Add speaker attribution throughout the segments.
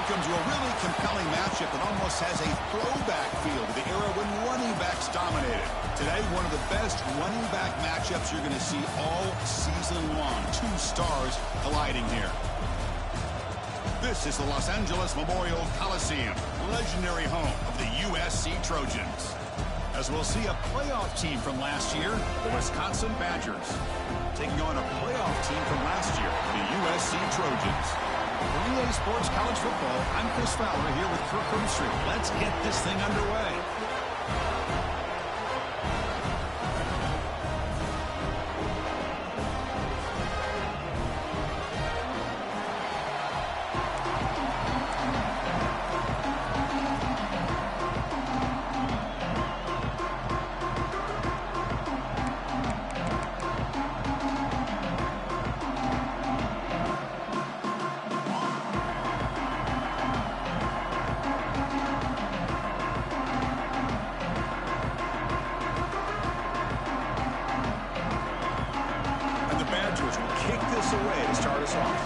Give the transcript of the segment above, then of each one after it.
Speaker 1: Welcome to a really compelling matchup that almost has a throwback feel to the era when running backs dominated. Today, one of the best running back matchups you're going to see all season long. Two stars colliding here. This is the Los Angeles Memorial Coliseum, legendary home of the USC Trojans. As we'll see a playoff team from last year, the Wisconsin Badgers, taking on a playoff team from last year, the USC Trojans. For EA Sports College Football, I'm Chris Fowler here with Kirk Herbstreit. Let's get this thing underway. Away to start us off.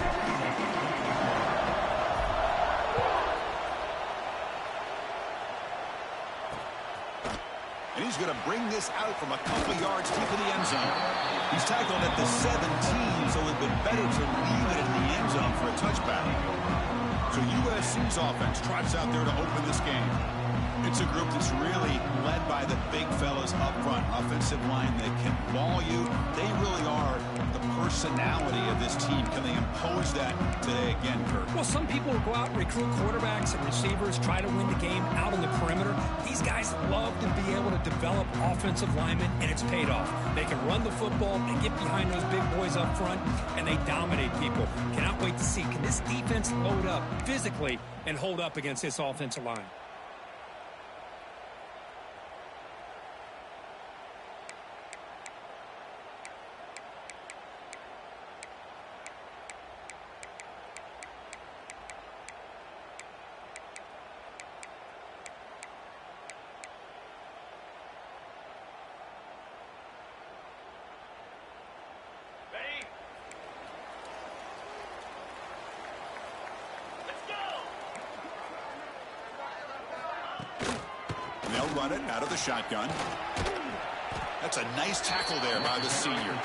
Speaker 1: And he's going to bring this out from a couple yards deep in the end zone. He's tackled at the 17, so it would have been better to leave it in the end zone for a touchback. So USC's offense trots out there to open this game. It's a group that's really led by the big fellas up front. Offensive line that can ball you. They really are the personality of this team. Can they impose that today again, Kirk?
Speaker 2: Well, some people will go out and recruit quarterbacks and receivers, try to win the game out on the perimeter. These guys love to be able to develop offensive linemen, and it's paid off. They can run the football, they get behind those big boys up front, and they dominate people. Cannot wait to see, can this defense load up physically and hold up against this offensive line?
Speaker 1: They'll run it out of the shotgun. That's a nice tackle there by the senior.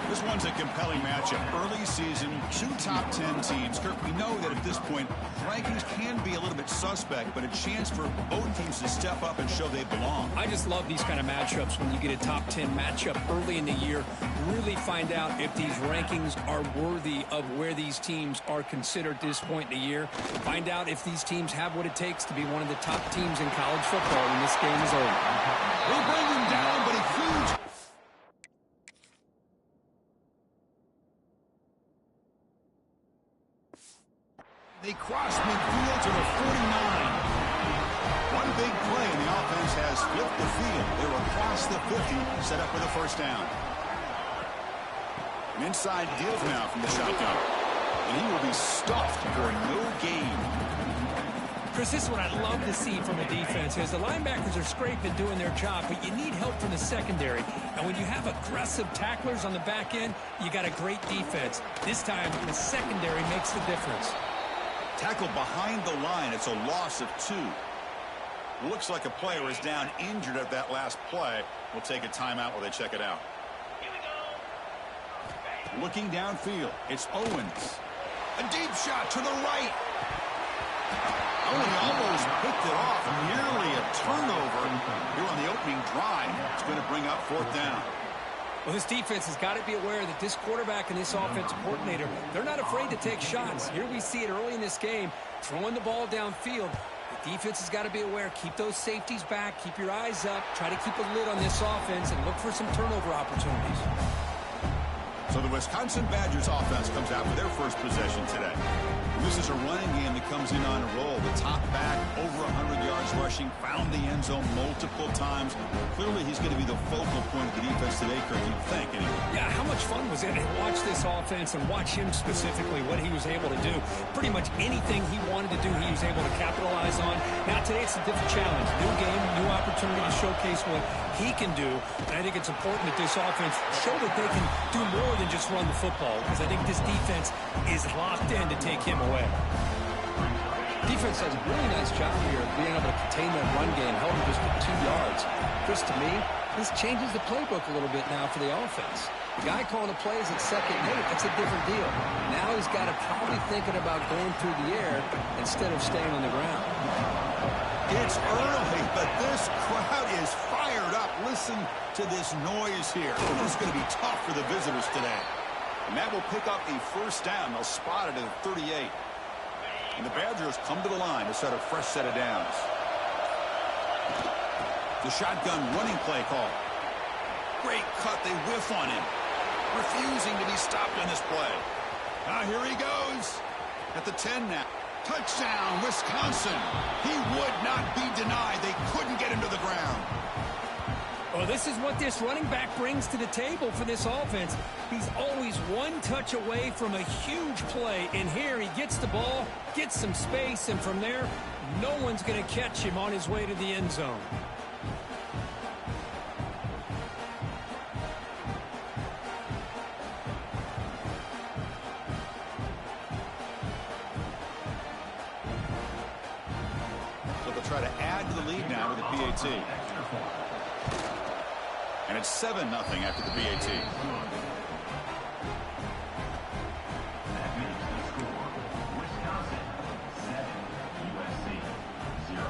Speaker 1: This one's a compelling matchup. Early season, two top 10 teams. Kirk, we know that at this point, rankings can be a little bit suspect, but a chance for both teams to step up and show they belong.
Speaker 2: I just love these kind of matchups when you get a top 10 matchup early in the year. Really find out if these rankings are worthy of where these teams are considered at this point in the year. Find out if these teams have what it takes to be one of the top teams in college football when this game is over.
Speaker 1: We'll bring him down, but a huge... They cross midfield to the 49. One big play, and the offense has flipped the field. They're across the 50, set up with a first down. An inside give now from the shotgun. And he will be stuffed for no gain.
Speaker 2: Chris, this is what I'd love to see from a defense is the linebackers are scraping, doing their job, but you need help from the secondary. And when you have aggressive tacklers on the back end, you got a great defense. This time, the secondary makes the difference.
Speaker 1: Tackle behind the line. It's a loss of 2. Looks like a player is down injured at that last play. We'll take a timeout while they check it out. Looking downfield, it's Owens. A deep shot to the right. Oh, he almost picked it off. Nearly a turnover here on the opening drive. It's going to bring up 4th down.
Speaker 2: Well, this defense has got to be aware that this quarterback and this offensive coordinator, they're not afraid to take shots. Here we see it early in this game, throwing the ball downfield. The defense has got to be aware. Keep those safeties back. Keep your eyes up. Try to keep a lid on this offense and look for some turnover opportunities.
Speaker 1: So the Wisconsin Badgers offense comes out for their first possession today. This is a running game that comes in on a roll. The top back, over 100 yards rushing, found the end zone multiple times. Clearly, he's going to be the focal point of the defense today, Kirk, you'd think, anyway.
Speaker 2: Yeah, how much fun was it to watch this offense and watch him specifically, what he was able to do. Pretty much anything he wanted to do, he was able to capitalize on. Now, today it's a different challenge. New game, new opportunity to showcase what he can do. And I think it's important that this offense show that they can do more than just run the football, because I think this defense is locked in to take him away. Defense does a really nice job here of being able to contain that run game, held him just for 2 yards. Chris, to me, this changes the playbook a little bit now for the offense. The guy calling the plays at second and 8, that's a different deal. Now he's got to probably thinking about going through the air instead of staying on the ground.
Speaker 1: It's early, but this crowd is fired up. Listen to this noise here. This is going to be tough for the visitors today. And that will pick up a first down. They'll spot it at 38. And the Badgers come to the line to set a fresh set of downs. The shotgun running play call. Great cut. They whiff on him. Refusing to be stopped on this play. Now here he goes. At the 10 now. Touchdown, Wisconsin. He would not be denied. They couldn't get him to the ground.
Speaker 2: Well, this is what this running back brings to the table for this offense. He's always one touch away from a huge play. And here he gets the ball, gets some space, and from there, no one's going to catch him on his way to the end zone.
Speaker 1: So they'll try to add to the lead now with the PAT. And it's 7-0 after the PAT.
Speaker 3: Wisconsin 7, USC 0.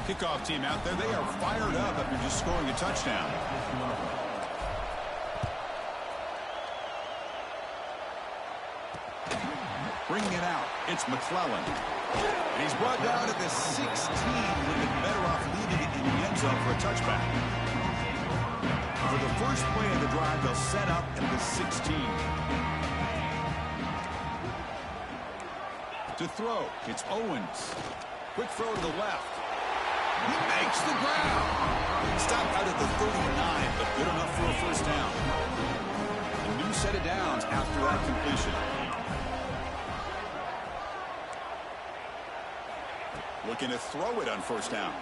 Speaker 1: Kickoff team out there. They are fired up after just scoring a touchdown. Bringing it out, it's McClellan. And he's brought down at the 16. Would have been better off leaving it in the end zone for a touchback. For the first play of the drive, they'll set up at the 16. To throw, it's Owens. Quick throw to the left. He makes the ground. Stopped out at the 39, but good enough for a first down. A new set of downs after that completion. Looking to throw it on first down.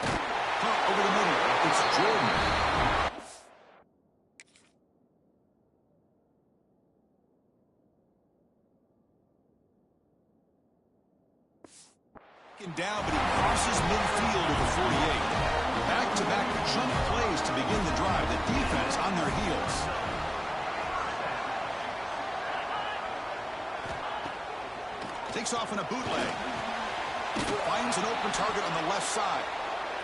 Speaker 1: Over the middle. It's Jordan. Down, but he crosses midfield at the 48. Back-to-back jump plays to begin the drive. The defense on their heels. Takes off in a bootleg. Finds an open target on the left side.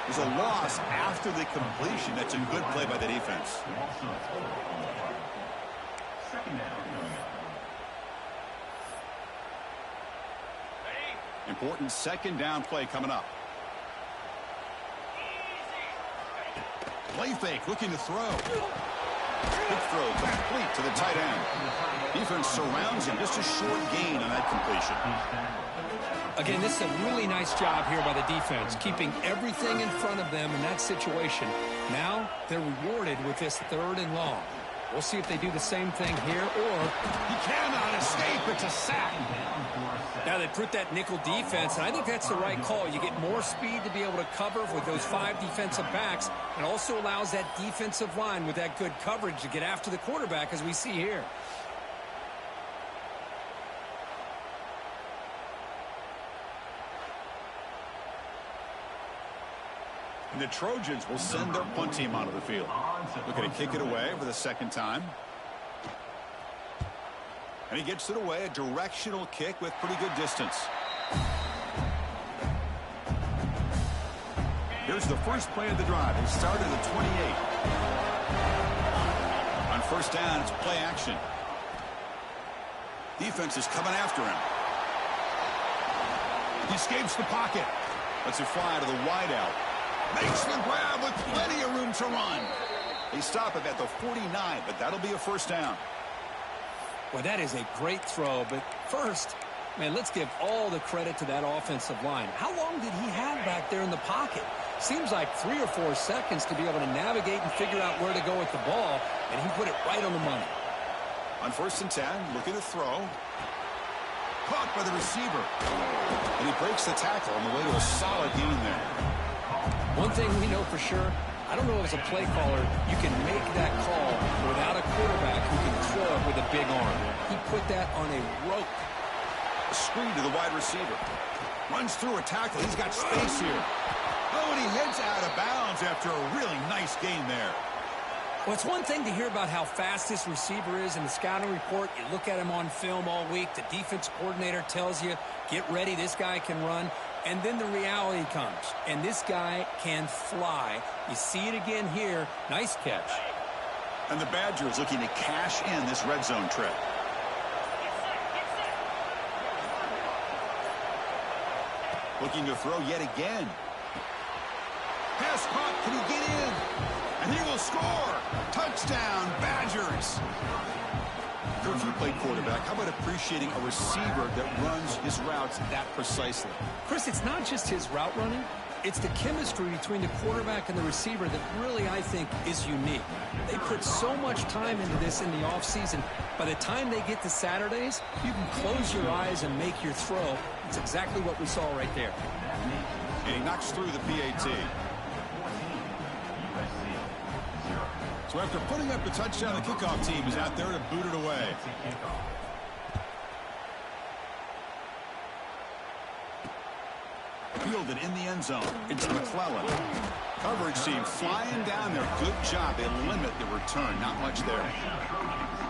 Speaker 1: There's a loss after the completion. That's a good play by the defense.
Speaker 3: Second down.
Speaker 1: Important second down play coming up. Play fake, looking to throw. Big throw complete to the tight end. Defense surrounds him. Just a short gain on that completion.
Speaker 2: Again, this is a really nice job here by the defense, keeping everything in front of them in that situation. Now they're rewarded with this 3rd and long. We'll see if they do the same thing here, or
Speaker 1: he cannot escape. It's a sack.
Speaker 2: Now they put that nickel defense, and I think that's the right call. You get more speed to be able to cover with those 5 defensive backs, and also allows that defensive line with that good coverage to get after the quarterback, as we see here.
Speaker 1: And the Trojans will send their punt team onto the field. Looking to kick it away for the second time. And he gets it away, a directional kick with pretty good distance. Here's the first play of the drive. They start at the 28. On first down, it's play action. Defense is coming after him. He escapes the pocket. Lets it fly to the wideout. Makes the grab with plenty of room to run. They stop him at the 49, but that'll be a first down.
Speaker 2: Well, that is a great throw, but first, man, let's give all the credit to that offensive line. How long did he have back there in the pocket? Seems like 3 or 4 seconds to be able to navigate and figure out where to go with the ball, and he put it right on the money.
Speaker 1: On first and 10, looking to throw. Caught by the receiver. And he breaks the tackle on the way to a solid gain there.
Speaker 2: One thing we know for sure, I don't know as a play caller you can make that call without a quarterback who can throw it with a big arm. He put that on a rope.
Speaker 1: A screen to the wide receiver. Runs through a tackle. He's got space here. Oh, and he heads out of bounds after a really nice game there.
Speaker 2: Well, it's one thing to hear about how fast this receiver is in the scouting report. You look at him on film all week. The defense coordinator tells you, get ready, this guy can run. And then the reality comes, and this guy can fly. You see it again here. Nice catch.
Speaker 1: And the Badgers looking to cash in this red zone trip. Looking to throw yet again. Pass caught. Can he get in? And he will score. Touchdown, Badgers. Coach, you played quarterback. How about appreciating a receiver that runs his routes that precisely?
Speaker 2: Chris, it's not just his route running. It's the chemistry between the quarterback and the receiver that really, I think, is unique. They put so much time into this in the offseason. By the time they get to Saturdays, you can close your eyes and make your throw. It's exactly what we saw right there.
Speaker 1: And he knocks through the PAT. So after putting up the touchdown, the kickoff team is out there to boot it away. Fielded in the end zone. It's McClellan. Coverage team flying down there. Good job. They limit the return. Not much there.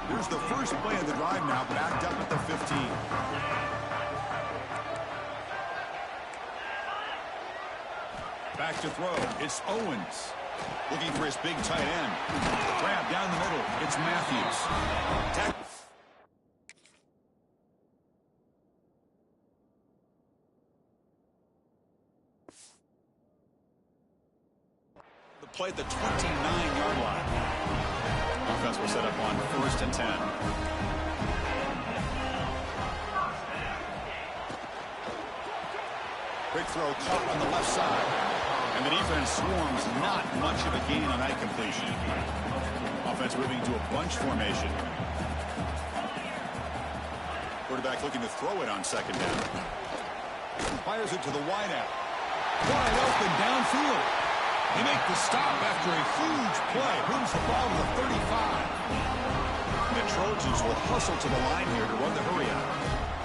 Speaker 1: Here's the first play of the drive now, backed up at the 15. Back to throw. It's Owens. Looking for his big tight end. Grab down the middle. It's Matthews. The play at the 29-yard line. Offense will set up on 1st and 10. Quick throw caught on the left side. And the defense swarms, not much of a gain on that completion. Offense moving to a bunch formation. Quarterback looking to throw it on 2nd down. Fires it to the wideout. Wide open downfield. They make the stop after a huge play. Brings the ball to the 35. The Trojans will hustle to the line here to run the hurry out.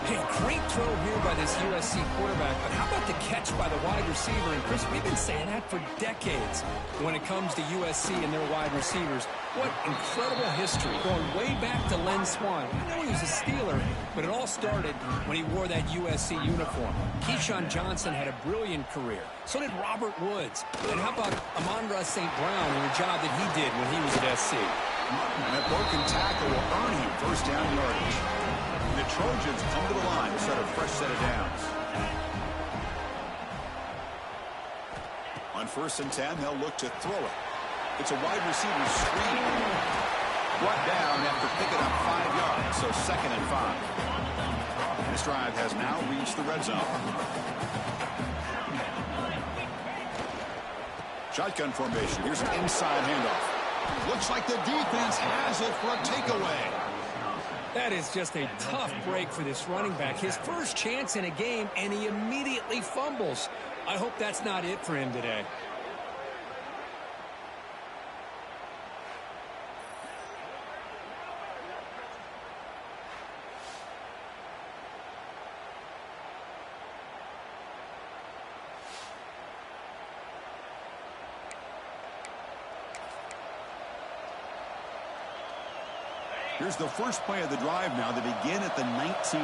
Speaker 2: Hey, great throw here by this USC quarterback, but how about the catch by the wide receiver? And Chris, we've been saying that for decades when it comes to USC and their wide receivers. What incredible history, going way back to Len Swan. I know he was a Steeler, but it all started when he wore that USC uniform. Keyshawn Johnson had a brilliant career. So did Robert Woods. And how about Amon-Ra St. Brown and the job that he did when he was at SC?
Speaker 1: And that broken tackle will earn him 1st down yardage. The Trojans come to the line to set a fresh set of downs. On 1st and 10, they'll look to throw it. It's a wide receiver screen. Brought down after picking up 5 yards, so 2nd and 5. This drive has now reached the red zone. Shotgun formation. Here's an inside handoff. Looks like the defense has it for a takeaway.
Speaker 2: That is just a tough break for this running back. His first chance in a game, and he immediately fumbles. I hope that's not it for him today.
Speaker 1: Here's the first play of the drive now. They begin at the 19.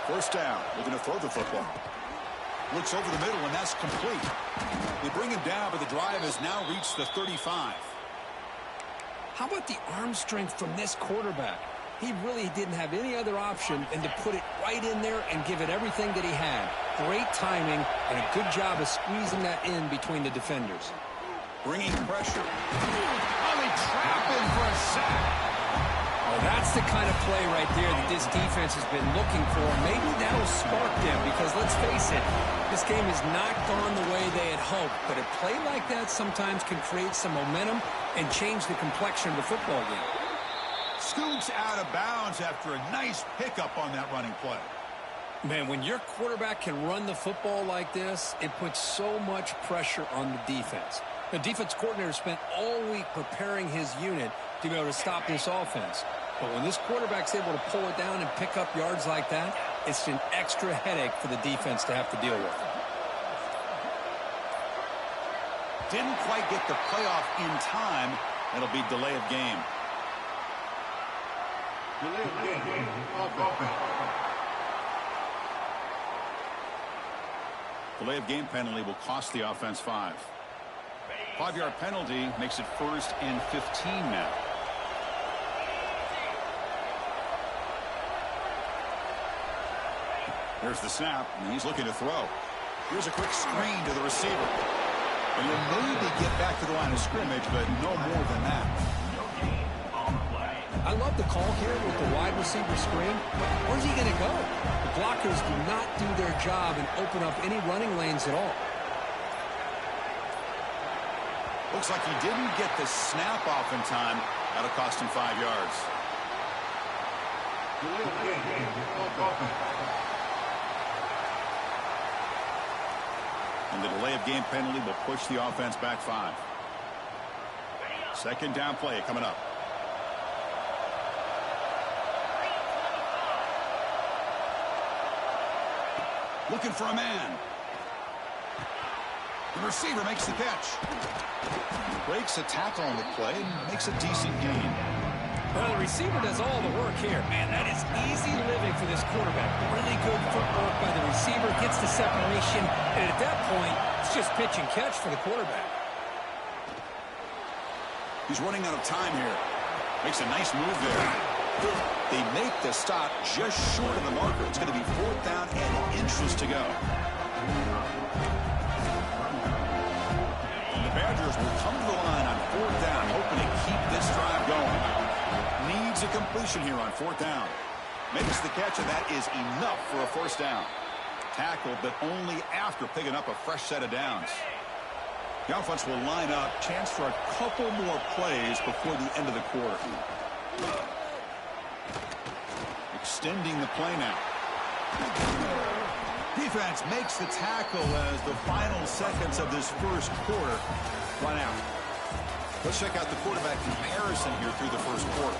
Speaker 1: 1st down. Looking to throw the football. Looks over the middle, and that's complete. They bring him down, but the drive has now reached the 35.
Speaker 2: How about the arm strength from this quarterback? He really didn't have any other option than to put it right in there and give it everything that he had. Great timing and a good job of squeezing that in between the defenders.
Speaker 1: Bringing pressure. Oh, they trap him for a sack.
Speaker 2: Oh, that's the kind of play right there that this defense has been looking for. Maybe that'll spark them because, let's face it, this game has not gone the way they had hoped. But a play like that sometimes can create some momentum and change the complexion of the football game.
Speaker 1: Scoots out of bounds after a nice pickup on that running play.
Speaker 2: Man, when your quarterback can run the football like this, it puts so much pressure on the defense. The defense coordinator spent all week preparing his unit to be able to stop this offense. But when this quarterback's able to pull it down and pick up yards like that, it's an extra headache for the defense to have to deal with.
Speaker 1: Didn't quite get the playoff in time. That'll be delay of game. Delay of game penalty will cost the offense 5. 5-yard penalty makes it 1st and 15 now. Here's the snap, and he's looking to throw. Here's a quick screen to the receiver. And you'll maybe get back to the line of scrimmage, but no more than that.
Speaker 2: I love the call here with the wide receiver screen. Where's he going to go? The blockers do not do their job and open up any running lanes at all.
Speaker 1: Looks like he didn't get the snap off in time. That'll cost him 5 yards. And the delay of game penalty will push the offense back 5. 2nd down play coming up. Looking for a man. The receiver makes the catch. Breaks a tackle on the play and makes a decent gain.
Speaker 2: Well, the receiver does all the work here. Man, that is easy living for this quarterback. Really good footwork by the receiver. Gets the separation. And at that point, it's just pitch and catch for the quarterback.
Speaker 1: He's running out of time here. Makes a nice move there. They make the stop just short of the marker. It's going to be 4th down and inches to go. And the Badgers will come to the line on 4th down, hoping to keep this drive going. Needs a completion here on 4th down. Makes the catch, and that is enough for a 1st down. Tackled, but only after picking up a fresh set of downs. The offense will line up. Chance for a couple more plays before the end of the quarter. Extending the play now. Defense makes the tackle as the final seconds of this 1st quarter run out. Let's check out the quarterback comparison here through the 1st quarter.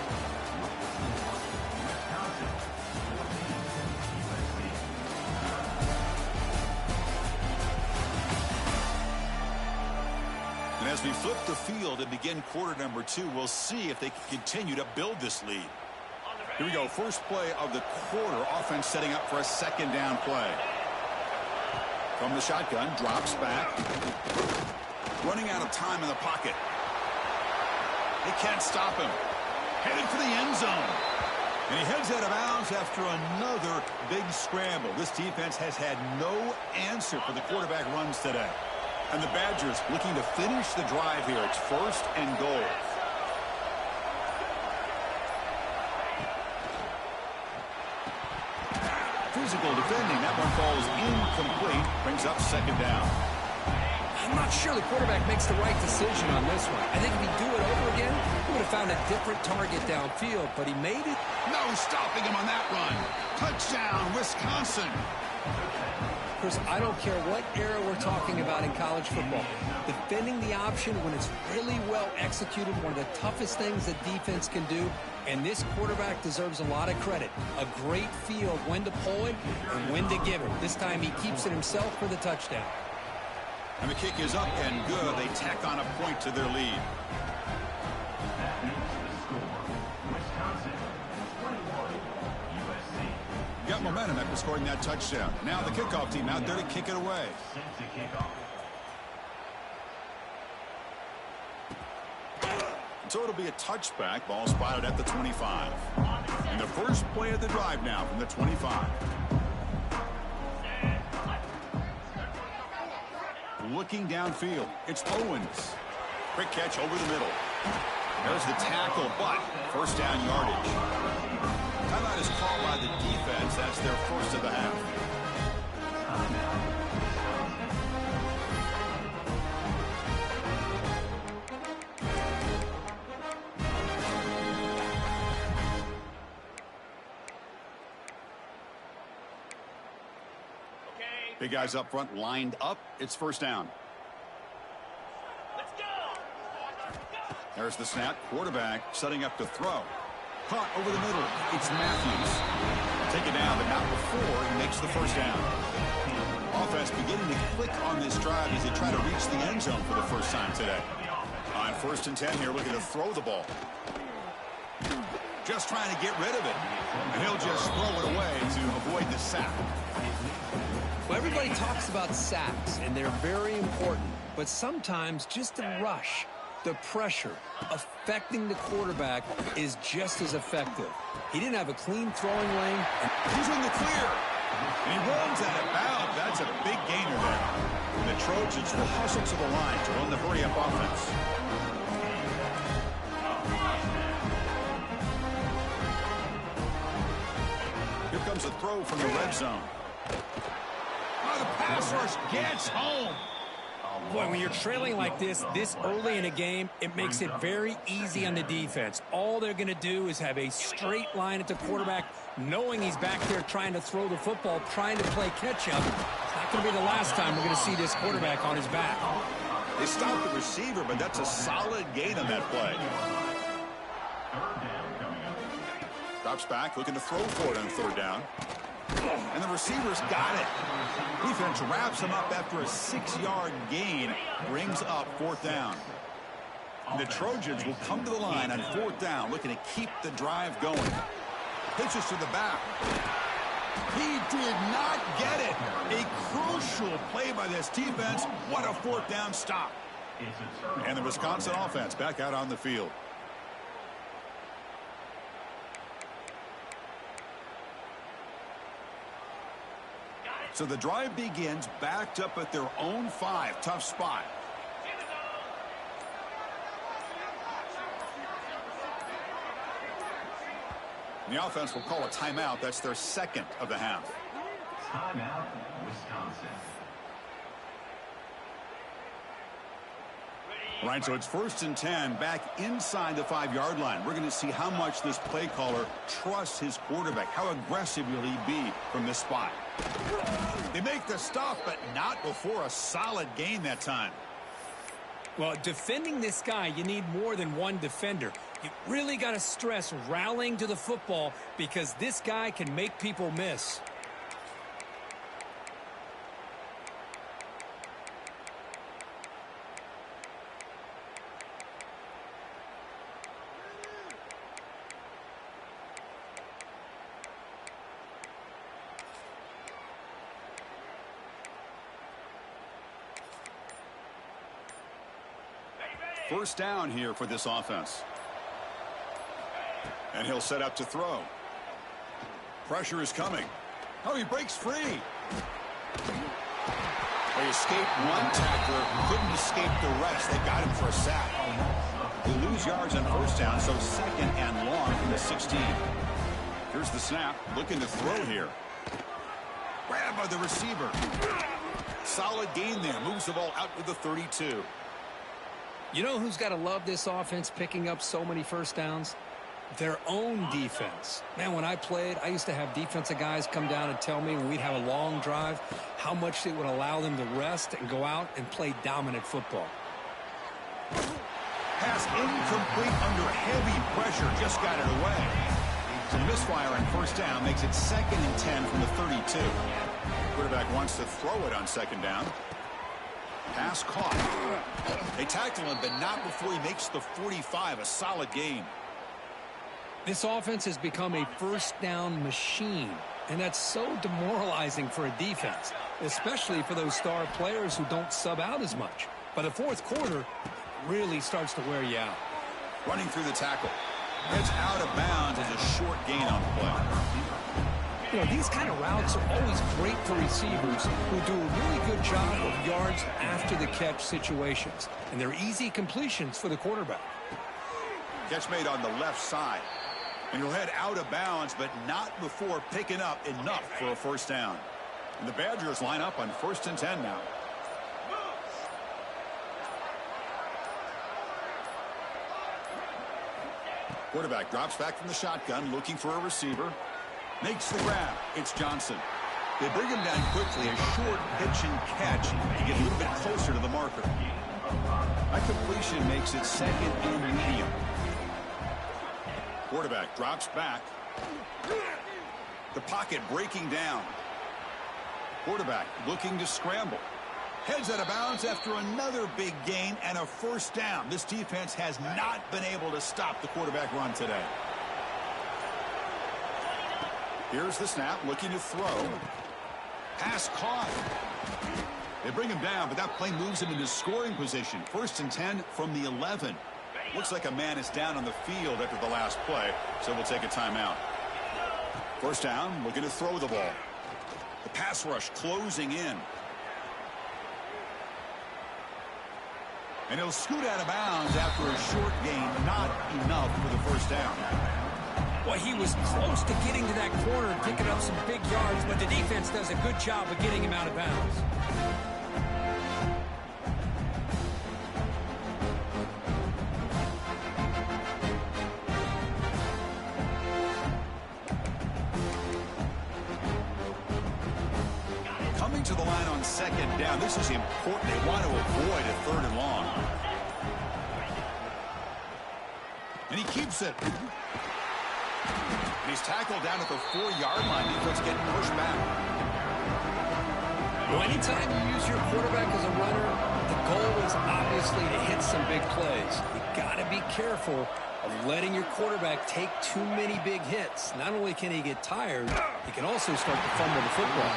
Speaker 1: And as we flip the field and begin quarter number 2, we'll see if they can continue to build this lead. Here we go. First play of the quarter. Offense setting up for a 2nd down play. From the shotgun, drops back. Running out of time in the pocket. They can't stop him. Headed for the end zone. And he heads out of bounds after another big scramble. This defense has had no answer for the quarterback runs today. And the Badgers looking to finish the drive here. It's 1st and goal. Physical defending. That one falls incomplete. Brings up 2nd down.
Speaker 2: I'm not sure the quarterback makes the right decision on this one. I think if he'd do it over again, he would have found a different target downfield, but he made it.
Speaker 1: No stopping him on that run. Touchdown, Wisconsin.
Speaker 2: Chris, I don't care what era we're talking about in college football. Defending the option when it's really well executed, one of the toughest things that defense can do, and this quarterback deserves a lot of credit. A great feel when to pull it and when to give it. This time he keeps it himself for the touchdown.
Speaker 1: And the kick is up and good. They tack on a point to their lead.
Speaker 3: That makes the score. Wisconsin 21, USC.
Speaker 1: Got momentum after scoring that touchdown. Now the kickoff team out there to kick it away.
Speaker 3: Set to kickoff.
Speaker 1: So it'll be a touchback. Ball spotted at the 25. And the first play of the drive now from the 25. Looking downfield, it's Owens. Quick catch over the middle. There's the tackle, but 1st down yardage. Timeout is called by the defense. That's their 1st of the half. Big guys up front lined up. It's first down.
Speaker 3: Let's go.
Speaker 1: There's the snap. Quarterback setting up to throw. Caught over the middle. It's Matthews. Take it down, but not before he makes the first down. Offense beginning to click on this drive as they try to reach the end zone for the first time today. On first and 10 here, looking to throw the ball. Just trying to get rid of it. And he'll just throw it away to avoid the sack.
Speaker 2: Well, everybody talks about sacks, and they're very important. But sometimes just the rush, the pressure, affecting the quarterback is just as effective. He didn't have a clean throwing lane.
Speaker 1: He's in the clear. And he runs out of bounds. That's a big gainer there. And the Trojans will hustle to the line to run the hurry-up offense. Here comes a throw from the red zone. Oh, the pass rush gets home.
Speaker 2: Boy, when you're trailing like this early in a game, it makes it very easy on the defense. All they're going to do is have a straight line at the quarterback, knowing he's back there trying to throw the football, trying to play catch-up. It's not going to be the last time we're going to see this quarterback on his back.
Speaker 1: They stopped the receiver, but that's a solid gain on that play. Drops back, looking to throw for it on third down. And the receiver's got it. Defense wraps him up after a 6-yard gain. Brings up fourth down. And the Trojans will come to the line on fourth down, looking to keep the drive going. Pitches to the back. He did not get it. A crucial play by this defense. What a fourth down stop. And the Wisconsin offense back out on the field. So the drive begins backed up at their own 5. Tough spot. And the offense will call a timeout. That's their second of the half.
Speaker 3: Timeout, Wisconsin.
Speaker 1: All right, so it's first and 10 back inside the 5-yard line. We're going to see how much this play caller trusts his quarterback. How aggressive will he be from this spot? They make the stop, but not before a solid gain that time.
Speaker 2: Well, defending this guy, you need more than one defender. You really got to stress rallying to the football because this guy can make people miss.
Speaker 1: First down here for this offense. And he'll set up to throw. Pressure is coming. Oh, he breaks free. They escaped one tackler, couldn't escape the rest. They got him for a sack. They lose yards on first down, so second and long from the 16. Here's the snap, looking to throw here. Grab by the receiver. Solid gain there, moves the ball out to the 32.
Speaker 2: You know who's got to love this offense picking up so many first downs? Their own defense. Man, when I played, I used to have defensive guys come down and tell me when we'd have a long drive how much it would allow them to rest and go out and play dominant football.
Speaker 1: Pass incomplete under heavy pressure, just got it away. So misfire on first down makes it second and 10 from the 32. Quarterback wants to throw it on second down. Pass caught. They tackle him, but not before he makes the 45, a solid gain.
Speaker 2: This offense has become a first down machine, and that's so demoralizing for a defense, especially for those star players who don't sub out as much. By the fourth quarter, it really starts to wear you out.
Speaker 1: Running through the tackle. Heads out of bounds as a short gain on the play.
Speaker 2: You know, these kind of routes are always great for receivers who do a really good job of yards after the catch situations, and they're easy completions for the quarterback.
Speaker 1: Catch made on the left side. And he'll head out of bounds, but not before picking up enough for a first down. And the Badgers line up on first and 10 now. Quarterback drops back from the shotgun, looking for a receiver. Makes the grab. It's Johnson. They bring him down quickly, a short pitch and catch to get a little bit closer to the marker. That completion makes it second and medium. Quarterback drops back. The pocket breaking down. Quarterback looking to scramble. Heads out of bounds after another big gain and a first down. This defense has not been able to stop the quarterback run today. Here's the snap, looking to throw. Pass caught. They bring him down, but that play moves him into scoring position. 1st and 10 from the 11. Looks like a man is down on the field after the last play, so we'll take a timeout. First down, looking to throw the ball. The pass rush closing in. And he'll scoot out of bounds after a short gain, not enough for the first down.
Speaker 2: Well, he was close to getting to that corner and picking up some big yards, but the defense does a good job of getting him out of bounds.
Speaker 1: Coming to the line on second down, this is important. They want to avoid a 3rd and long. And he keeps it. And he's tackled down at the 4-yard line. Defense getting pushed back.
Speaker 2: Well, anytime you use your quarterback as a runner, the goal is obviously to hit some big plays. You got to be careful of letting your quarterback take too many big hits. Not only can he get tired, he can also start to fumble the football.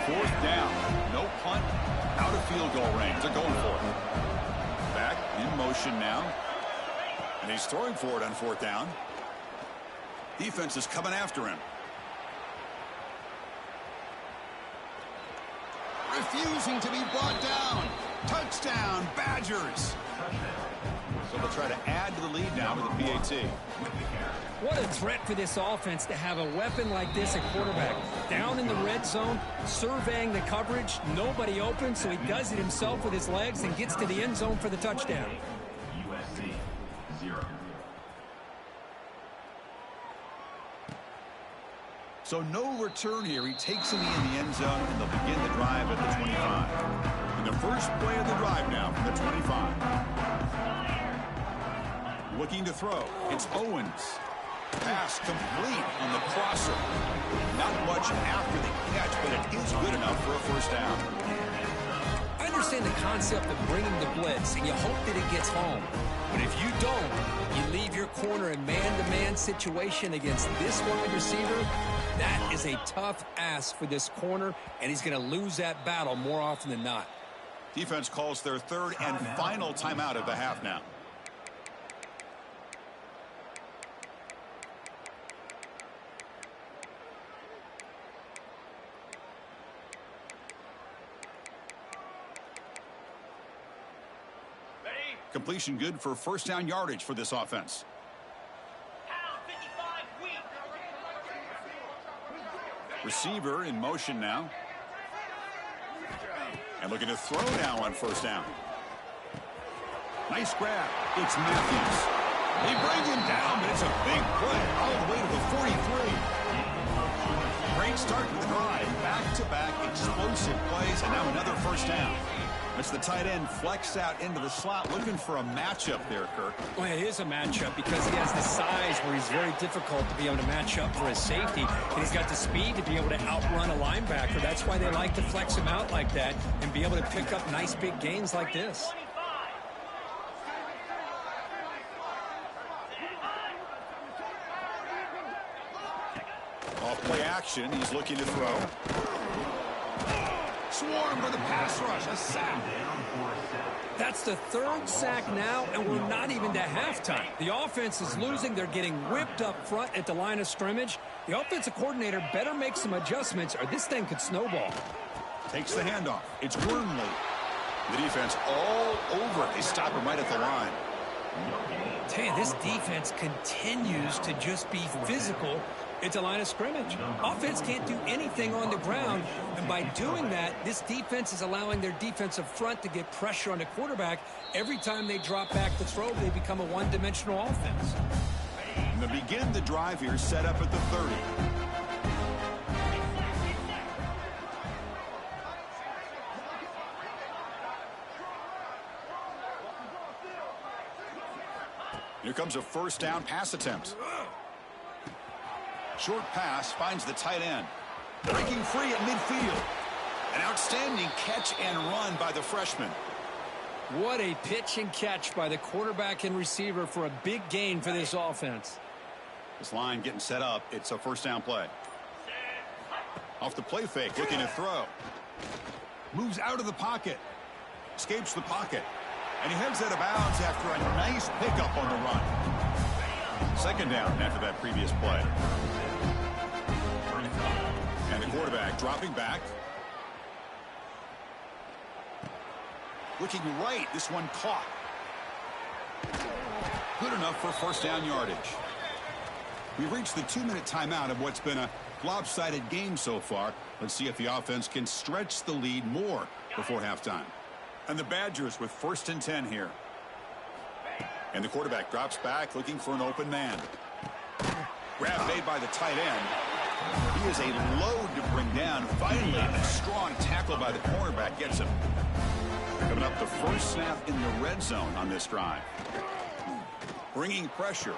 Speaker 1: 4th down. No punt. Out of field goal range. They're going for it. Back in motion now. And he's throwing for it on 4th down. Defense is coming after him. Refusing to be brought down. Touchdown, Badgers. So they'll try to add to the lead now with a PAT.
Speaker 2: What a threat for this offense to have a weapon like this at quarterback. Down in the red zone, surveying the coverage, nobody open, so he does it himself with his legs and gets to the end zone for the touchdown.
Speaker 3: USC 0.
Speaker 1: So no return here. He takes him in the end zone, and they'll begin the drive at the 25. And the first play of the drive now from the 25. Looking to throw. It's Owens. Pass complete on the crosser. Not much after the catch, but it is good enough for a first down.
Speaker 2: I understand the concept of bringing the blitz, and you hope that it gets home. But if you don't, you leave your corner in man-to-man situation against this wide receiver. That is a tough ask for this corner, and he's going to lose that battle more often than not.
Speaker 1: Defense calls their 3rd and final timeout of the half now. Completion good for first down yardage for this offense. Receiver in motion now. And looking to throw now on first down. Nice grab. It's Matthews. They bring him down, but it's a big play all the way to the 43. Great start to the drive. Back-to-back explosive plays, and now another first down. It's the tight end flexed out into the slot, looking for a matchup there, Kirk.
Speaker 2: Well, it is a matchup because he has the size where he's very difficult to be able to match up for his safety. And he's got the speed to be able to outrun a linebacker. That's why they like to flex him out like that and be able to pick up nice big gains like this.
Speaker 1: Off play action, he's looking to throw. Swarm for the pass rush, a sack.
Speaker 2: That's the 3rd sack now, and we're not even to halftime. The offense is losing. They're getting whipped up front at the line of scrimmage. The offensive coordinator better make some adjustments, or this thing could snowball.
Speaker 1: Takes the handoff. It's Wormley. The defense all over it. They stop him right at the line.
Speaker 2: Tell you, this defense continues to just be physical at the line of scrimmage. Offense can't do anything on the ground, and by doing that, this defense is allowing their defensive front to get pressure on the quarterback. Every time they drop back to throw, they become a one-dimensional offense.
Speaker 1: to begin the drive here, set up at the 30. Here comes a first down pass attempt. Short pass finds the tight end. Breaking free at midfield. An outstanding catch and run by the freshman.
Speaker 2: What a pitch and catch by the quarterback and receiver for a big gain for this offense.
Speaker 1: This line getting set up. It's a first down play. Off the play fake, looking to throw. Moves out of the pocket. Escapes the pocket. And he heads out of bounds after a nice pickup on the run. Second down after that previous play. And the quarterback dropping back. Looking right, this one caught. Good enough for first down yardage. We've reached the 2-minute timeout of what's been a lopsided game so far. Let's see if the offense can stretch the lead more before halftime. And the Badgers with 1st and 10 here. And the quarterback drops back looking for an open man. Grab made by the tight end. He is a load to bring down. Finally, a strong tackle by the cornerback gets him. Coming up the first snap in the red zone on this drive. Bringing pressure.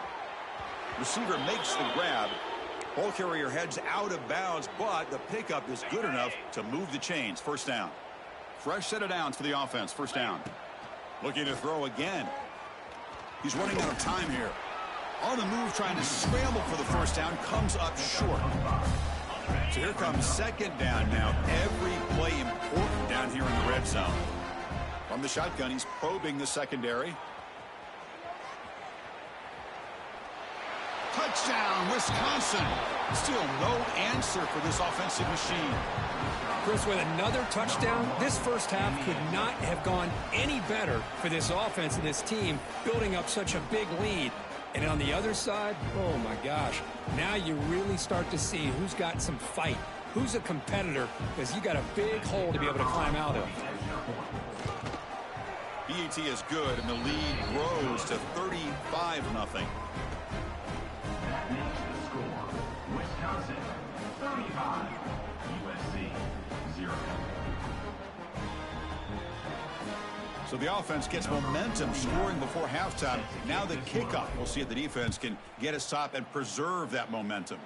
Speaker 1: Receiver makes the grab. Ball carrier heads out of bounds, but the pickup is good enough to move the chains. First down. Fresh set of downs for the offense. First down. Looking to throw again. He's running out of time here. On the move, trying to scramble for the first down. Comes up short. So here comes second down now. Every play important down here in the red zone. From the shotgun, he's probing the secondary. Touchdown, Wisconsin. Still no answer for this offensive machine.
Speaker 2: Chris, with another touchdown, this first half could not have gone any better for this offense and this team, building up such a big lead. And on the other side, oh my gosh, now you really start to see who's got some fight, who's a competitor, because you got a big hole to be able to climb out of.
Speaker 1: BAT is good, and the lead grows to 35-0.
Speaker 3: Wisconsin 35, USC 0.
Speaker 1: So the offense gets momentum scoring before halftime. Now the kickoff. We'll see if the defense can get a stop and preserve that momentum.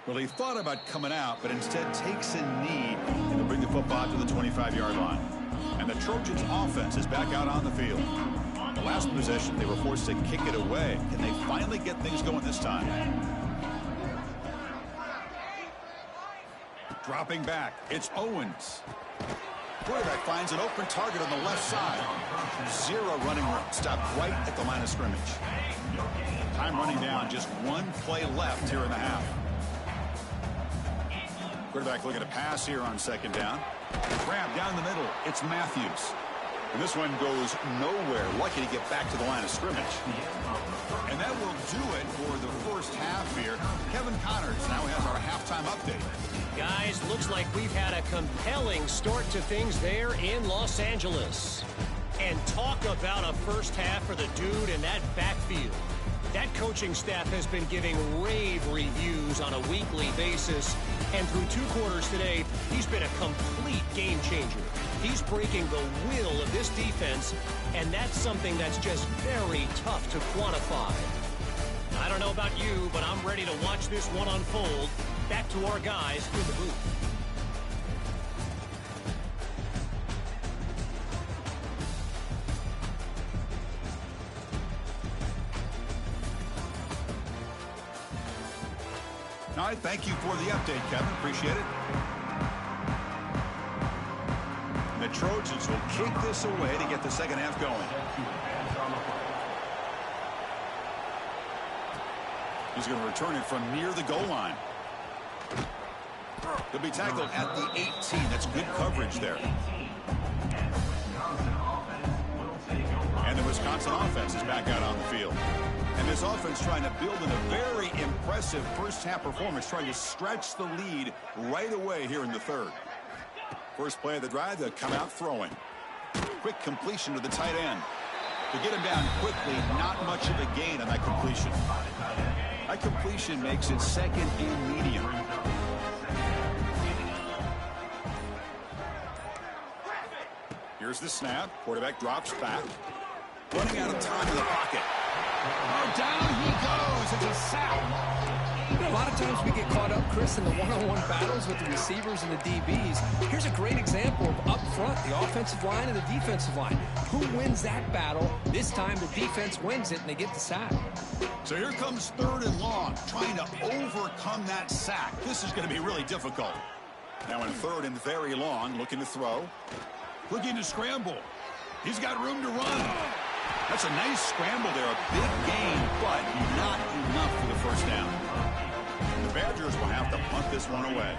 Speaker 1: Well, he thought about coming out, but instead takes a knee and will bring the football to the 25-yard line. And the Trojans offense is back out on the field. The last possession, they were forced to kick it away. Can they finally get things going this time? Dropping back, it's Owens. Quarterback finds an open target on the left side. Zero running room, stopped right at the line of scrimmage. Time running down, just one play left here in the half. Quarterback looking to pass here on second down. Grab down the middle. It's Matthews. And this one goes nowhere. Lucky to get back to the line of scrimmage. And that will do it for the first half here. Kevin Connors now has our halftime update.
Speaker 4: Guys, looks like we've had a compelling start to things there in Los Angeles. And talk about a first half for the dude in that backfield. That coaching staff has been giving rave reviews on a weekly basis. And through 2 quarters today, he's been a complete game changer. He's breaking the will of this defense, and that's something that's just very tough to quantify. I don't know about you, but I'm ready to watch this one unfold. Back to our guys in the booth.
Speaker 1: All right, thank you for the update, Kevin. Appreciate it. The Trojans will kick this away to get the second half going. He's going to return it from near the goal line. He'll be tackled at the 18. That's good coverage there. And the Wisconsin offense is back out on the field. And this offense trying to build in a very impressive first half performance, trying to stretch the lead right away here in the third. First play of the drive, they'll come out throwing. Quick completion to the tight end. To get him down quickly, not much of a gain on that completion. That completion makes it second and medium. Here's the snap. Quarterback drops back. Running out of time in the pocket. Oh, down he goes. It's a sack.
Speaker 2: You know, a lot of times we get caught up, Chris, in the one-on-one battles with the receivers and the DBs. Here's a great example of up front, the offensive line and the defensive line. Who wins that battle? This time the defense wins it and they get the sack.
Speaker 1: So here comes 3rd and long, trying to overcome that sack. This is going to be really difficult. Now in 3rd and very long, looking to throw. Looking to scramble. He's got room to run. That's a nice scramble there. A big gain, but not enough for the first down. The Badgers will have to punt this one away.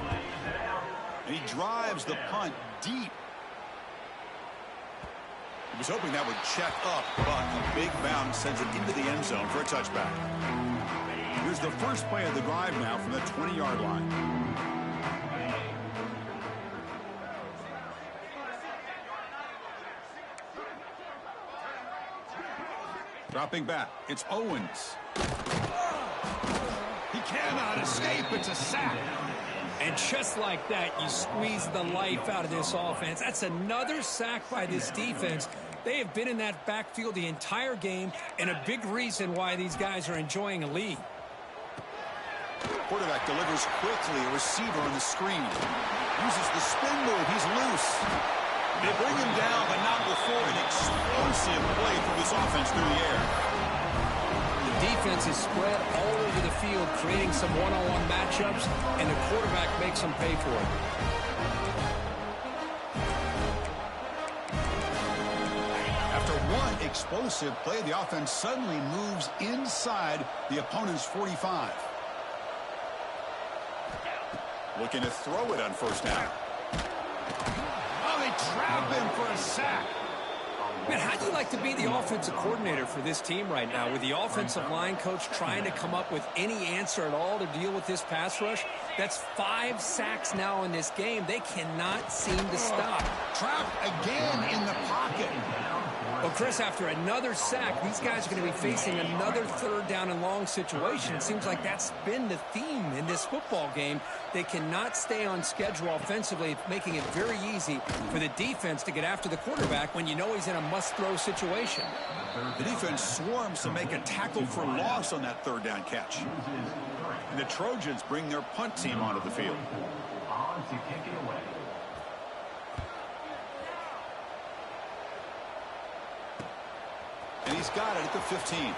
Speaker 1: And he drives the punt deep. He was hoping that would check up, but a big bounce sends it into the end zone for a touchback. Here's the first play of the drive now from the 20-yard line. Dropping back, it's Owens. He cannot escape, it's a sack.
Speaker 2: And just like that, you squeeze the life out of this offense. That's another sack by this defense. They have been in that backfield the entire game, and a big reason why these guys are enjoying a lead.
Speaker 1: Quarterback delivers quickly, a receiver on the screen. Uses the spin move, he's loose. They bring him down, but not before an explosive play from this offense through the air.
Speaker 2: The defense is spread all over the field, creating some one-on-one matchups, and the quarterback makes them pay for it.
Speaker 1: After one explosive play, the offense suddenly moves inside the opponent's 45. Looking to throw it on first down. Trap him for a sack.
Speaker 2: Man, how'd you like to be the offensive coordinator for this team right now, with the offensive line coach trying to come up with any answer at all to deal with this pass rush? That's 5 sacks now in this game. They cannot seem to stop.
Speaker 1: Trapped again in the pocket.
Speaker 2: Well, Chris, after another sack, these guys are going to be facing another 3rd down and long situation. It seems like that's been the theme in this football game. They cannot stay on schedule offensively, making it very easy for the defense to get after the quarterback when you know he's in a must-throw situation.
Speaker 1: The defense swarms to make a tackle for loss on that 3rd down catch. And the Trojans bring their punt team onto the field.
Speaker 3: On to kick it away.
Speaker 1: And he's got it at the 15.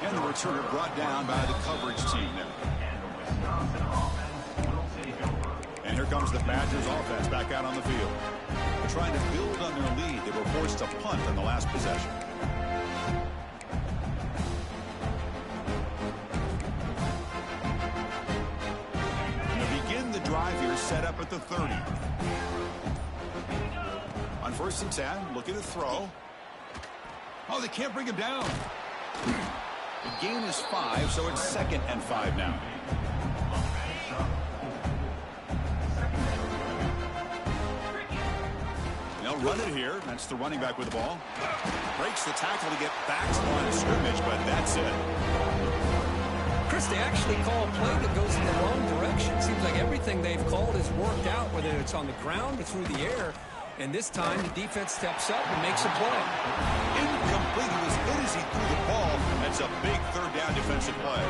Speaker 1: And the returner brought down by the coverage team there. And here comes the Badgers offense back out on the field. They're trying to build on their lead. They were forced to punt on the last possession. And to begin the drive here, set up at the 30. On 1st and 10, looking to throw. Oh, they can't bring him down. The gain is 5, so it's 2nd and 5 now. They'll run it here. That's the running back with the ball. Breaks the tackle to get back to the line of scrimmage, but that's it.
Speaker 2: Chris, they actually call a play that goes in the wrong direction. Seems like everything they've called has worked out, whether it's on the ground or through the air. And this time, the defense steps up and makes a play.
Speaker 1: Incomplete. He was hit as he threw the ball. That's a big 3rd down defensive play.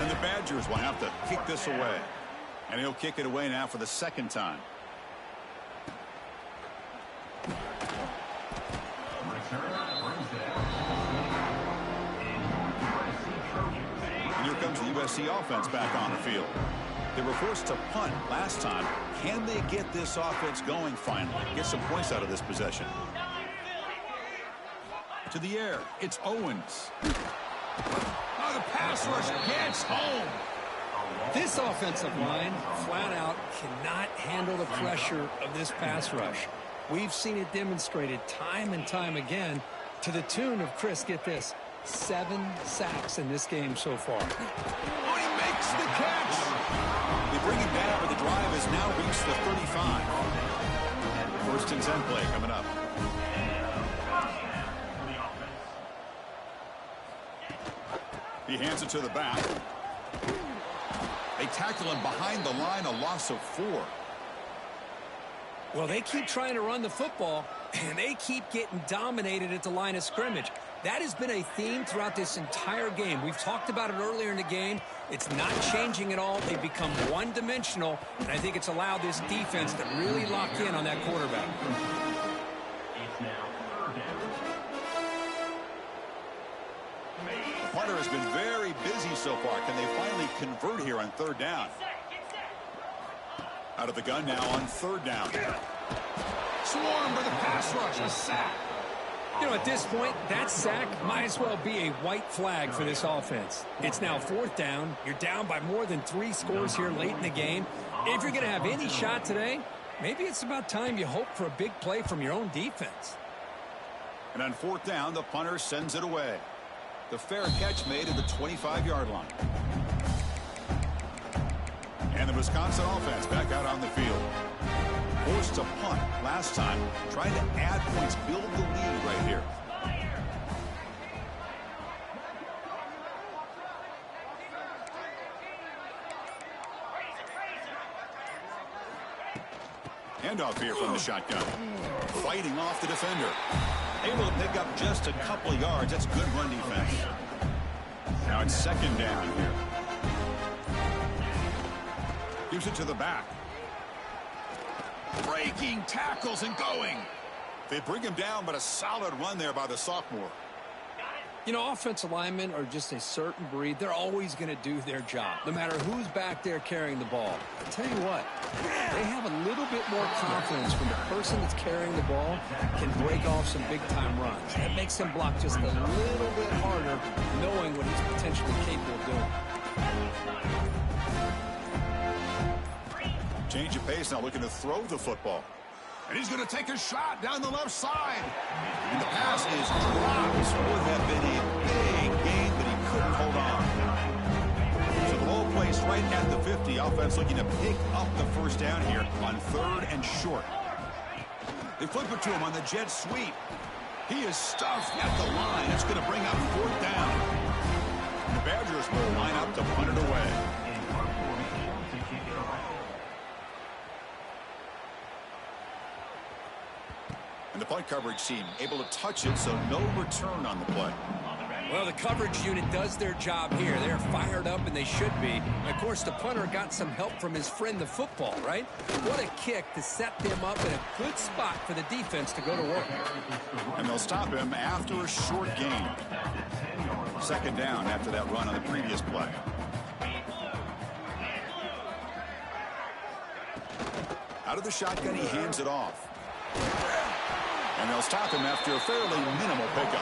Speaker 1: And the Badgers will have to kick this away. And he'll kick it away now for the 2nd time. And here comes the USC offense back on the field. They were forced to punt last time. Can they get this offense going finally? Get some points out of this possession. To the air, it's Owens. Oh, the pass rush gets home.
Speaker 2: This offensive line, flat out, cannot handle the pressure of this pass rush. We've seen it demonstrated time and time again to the tune of, Chris, get this, 7 sacks in this game so far.
Speaker 1: Oh, he makes the catch. They bring him down, but the drive has now reached the 35. 1st and 10 play coming up. He hands it to the back. They tackle him behind the line, a loss of 4.
Speaker 2: Well, they keep trying to run the football, and they keep getting dominated at the line of scrimmage. That has been a theme throughout this entire game. We've talked about it earlier in the game. It's not changing at all. They've become one-dimensional, and I think it's allowed this defense to really lock in on that quarterback.
Speaker 3: It's now third down.
Speaker 1: The punter has been very busy so far. Can they finally convert here on third down? Out of the gun now on third down.
Speaker 5: Swarmed by the pass rush, a sack.
Speaker 2: You know, at this point, that sack might as well be a white flag for this offense. It's now fourth down. You're down by more than 3 scores here late in the game. If you're going to have any shot today, maybe it's about time you hope for a big play from your own defense.
Speaker 1: And on fourth down, the punter sends it away. The fair catch made at the 25-yard line. And the Wisconsin offense back out on the field. Forced to punt last time, trying to add points, build the lead right here. Handoff here from the shotgun. Fighting off the defender. Able to pick up just a couple of yards. That's good run defense. Now it's second down here. Gives it to the back. Breaking tackles and going. They bring him down, but a solid run there by the sophomore.
Speaker 2: You know, offensive linemen are just a certain breed. They're always going to do their job, no matter who's back there carrying the ball. I'll tell you what, they have a little bit more confidence when the person that's carrying the ball can break off some big-time runs. That makes him block just a little bit harder, knowing what he's potentially capable of doing.
Speaker 1: Change of pace now, looking to throw the football.
Speaker 5: And he's going to take a shot down the left side.
Speaker 1: And the pass is dropped. This would have been a big gain, but he couldn't hold on. So the ball placed right at the 50. Offense looking to pick up the first down here on third and short. They flip it to him on the jet sweep. He is stuffed at the line. It's going to bring up fourth down. And the Badgers will line up to punt it away. And the punt coverage team able to touch it, so no return on the play.
Speaker 2: Well, the coverage unit does their job here. They're fired up, and they should be. And of course, the punter got some help from his friend, the football, right? What a kick to set them up in a good spot for the defense to go to work.
Speaker 1: And they'll stop him after a short gain. Second down after that run on the previous play. Out of the shotgun, he hands it off. And they'll stop him after a fairly minimal pickup.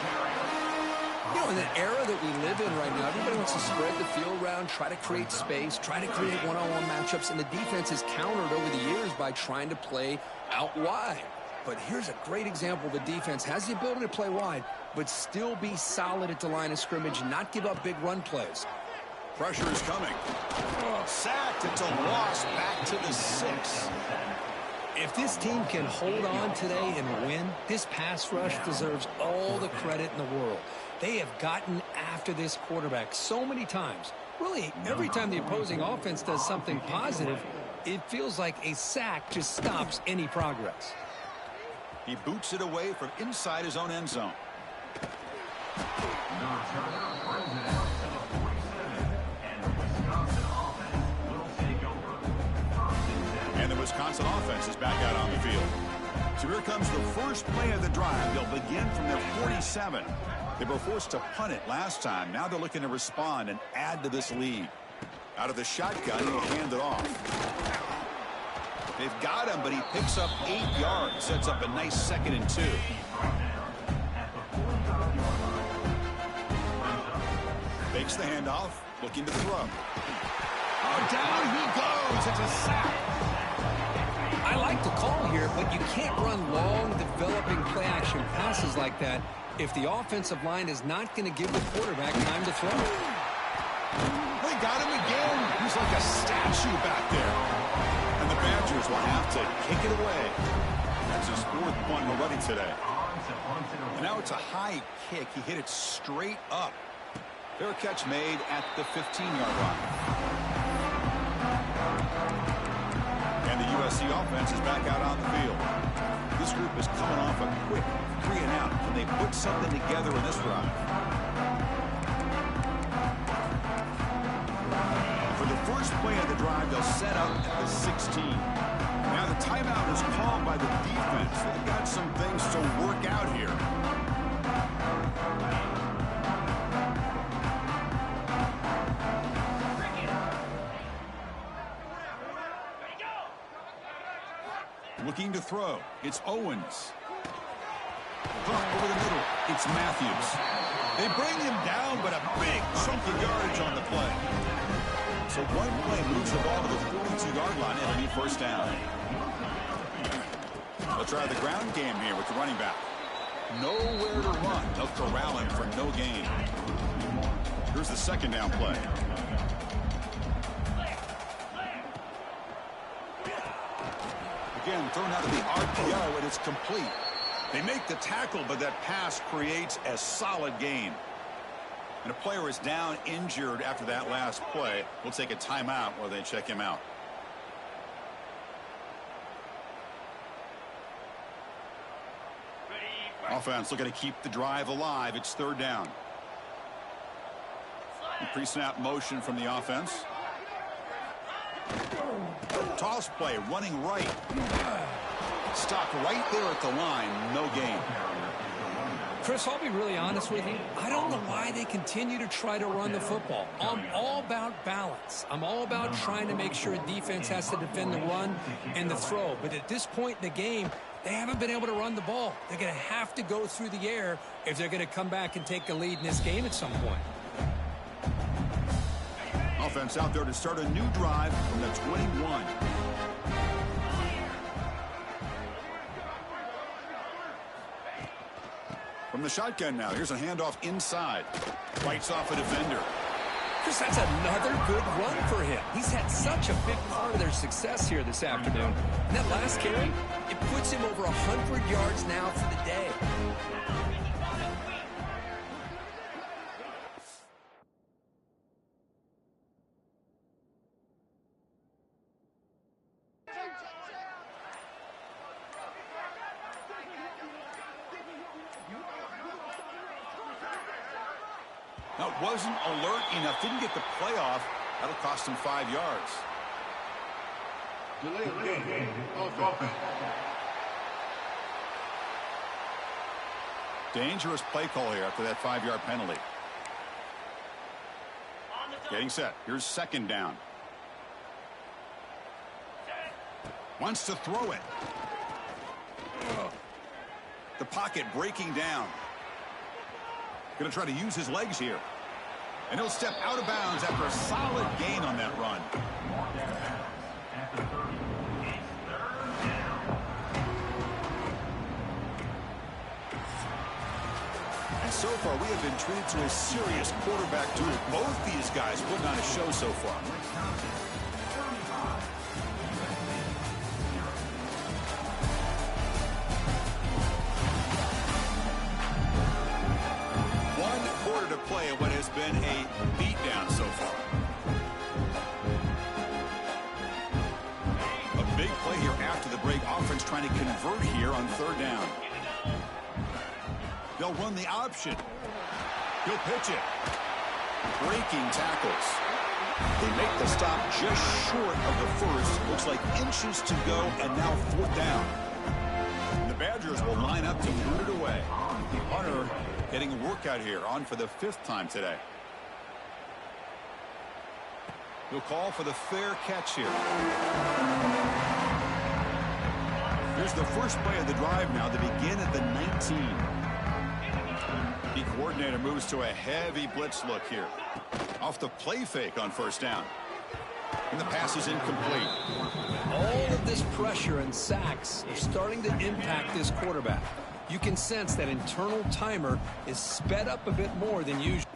Speaker 2: You know, in the era that we live in right now, everybody wants to spread the field around, try to create space, try to create one-on-one matchups, and the defense has countered over the years by trying to play out wide. But here's a great example. The defense has the ability to play wide, but still be solid at the line of scrimmage and not give up big run plays.
Speaker 1: Pressure is coming. Sacked. It's a loss back to the 6.
Speaker 2: If this team can hold on today and win, this pass rush deserves all the credit in the world. They have gotten after this quarterback so many times. Really, every time the opposing offense does something positive, it feels like a sack just stops any progress.
Speaker 1: He boots it away from inside his own end zone. And the Wisconsin offense is back out on the field. So here comes the first play of the drive. They'll begin from their 47. They were forced to punt it last time. Now they're looking to respond and add to this lead. Out of the shotgun, he'll hand it off. They've got him, but he picks up 8 yards. Sets up a nice 2nd and 2. Fakes the handoff, looking to throw.
Speaker 5: Oh, down he goes. It's a sack.
Speaker 2: I like the call here, but you can't run long, developing play-action passes like that if the offensive line is not going to give the quarterback time to throw.
Speaker 1: They got him again. He's like a statue back there. And the Badgers will have to kick it away. That's his 4th punt already today. And now it's a high kick. He hit it straight up. Fair catch made at the 15-yard line. And the USC offense is back out on the field. This group is coming off a quick 3-and-out. Can they put something together in this drive? For the first play of the drive, they'll set up at the 16. Now the timeout is called by the defense. They've got some things to work out here. Looking to throw. It's Owens. Over the middle. It's Matthews. They bring him down, but a big chunk of yardage on the play. So one play moves the ball to the 42-yard line and a new first down. They'll try the ground game here with the running back. Nowhere to run. They'll corral him for no gain. Here's the second down play. Again, thrown out of the RPO, and it's complete. They make the tackle, but that pass creates a solid gain. And a player is down injured after that last play. We'll take a timeout while they check him out. Offense looking to keep the drive alive. It's third down. Pre-snap motion from the offense. Toss play, running right. Stopped right there at the line. No gain.
Speaker 2: Chris, I'll be really honest with you. I don't know why they continue to try to run the football. I'm all about balance. I'm all about trying to make sure defense has to defend the run and the throw. But at this point in the game, they haven't been able to run the ball. They're going to have to go through the air if they're going to come back and take the lead in this game at some point.
Speaker 1: Offense out there to start a new drive from the 21. From the shotgun now, here's a handoff inside. Fights off a defender.
Speaker 2: Chris, that's another good run for him. He's had such a big part of their success here this afternoon. And that last carry, it puts him over 100 yards now for the day.
Speaker 1: Now, it wasn't alert enough. Didn't get the play off. That'll cost him 5 yards. Dangerous play call here after that 5-yard penalty. Getting set. Here's second down. Wants to throw it. The pocket breaking down. Going to try to use his legs here. And he'll step out of bounds after a solid gain on that run. And so far, we have been treated to a serious quarterback duel. Both these guys putting on a show so far. To play what has been a beatdown so far. A big play here after the break. Offense trying to convert here on third down. They'll run the option. He'll pitch it. Breaking tackles. They make the stop just short of the first. Looks like inches to go, and now fourth down. And the Badgers will line up to boot it away. Hunter getting a workout here, on for the 5th time today. He'll call for the fair catch here. Here's the first play of the drive now to begin at the 19. The coordinator moves to a heavy blitz look here. Off the play fake on first down. And the pass is incomplete.
Speaker 2: All of this pressure and sacks are starting to impact this quarterback. You can sense that internal timer is sped up a bit more than usual.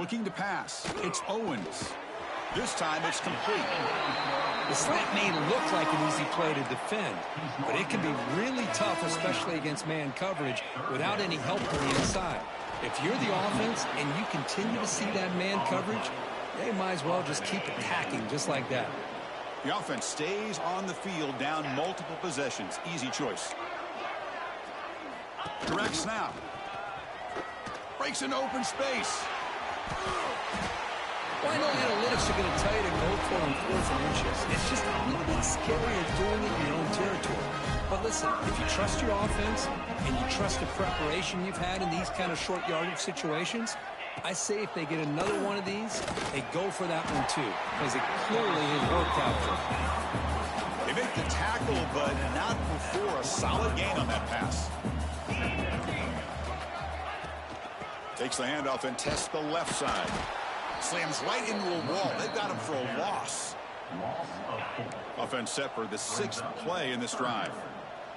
Speaker 1: Looking to pass. It's Owens. This time it's complete.
Speaker 2: The slant may look like an easy play to defend, but it can be really tough, especially against man coverage, without any help from the inside. If you're the offense and you continue to see that man coverage, they might as well just keep attacking just like that.
Speaker 1: The offense stays on the field down multiple possessions. Easy choice. Direct snap. Breaks an open space.
Speaker 2: Well, I know analytics are going to tell you to go for it on 4th and inches. It's just a little bit scarier doing it in your own territory. But listen, if you trust your offense and you trust the preparation you've had in these kind of short yardage situations, I say if they get another one of these, they go for that one too, because it clearly has worked out for them.
Speaker 1: They make the tackle, but not before a solid gain on that pass. Takes the handoff and tests the left side. Slams right into a wall. They've got him for a loss. Offense set for the 6th play in this drive.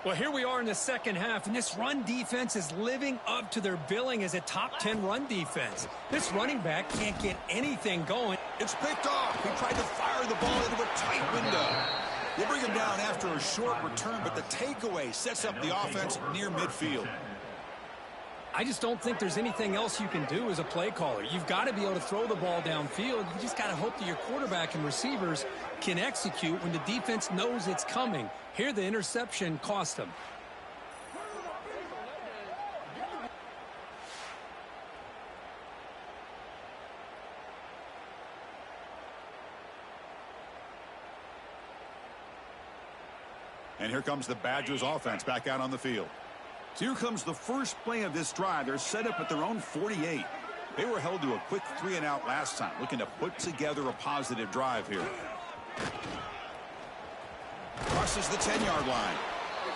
Speaker 2: Well, here we are in the second half, and this run defense is living up to their billing as a top 10 run defense. This running back can't get anything going.
Speaker 1: It's picked off. He tried to fire the ball into a tight window. They bring him down after a short return, but the takeaway sets up the offense near midfield.
Speaker 2: I just don't think there's anything else you can do as a play caller. You've got to be able to throw the ball downfield. You just got to hope that your quarterback and receivers can execute when the defense knows it's coming. Here, the interception cost them.
Speaker 1: And here comes the Badgers offense back out on the field. So here comes the first play of this drive. They're set up at their own 48. They were held to a quick 3-and-out last time, looking to put together a positive drive here. Crosses the 10-yard line.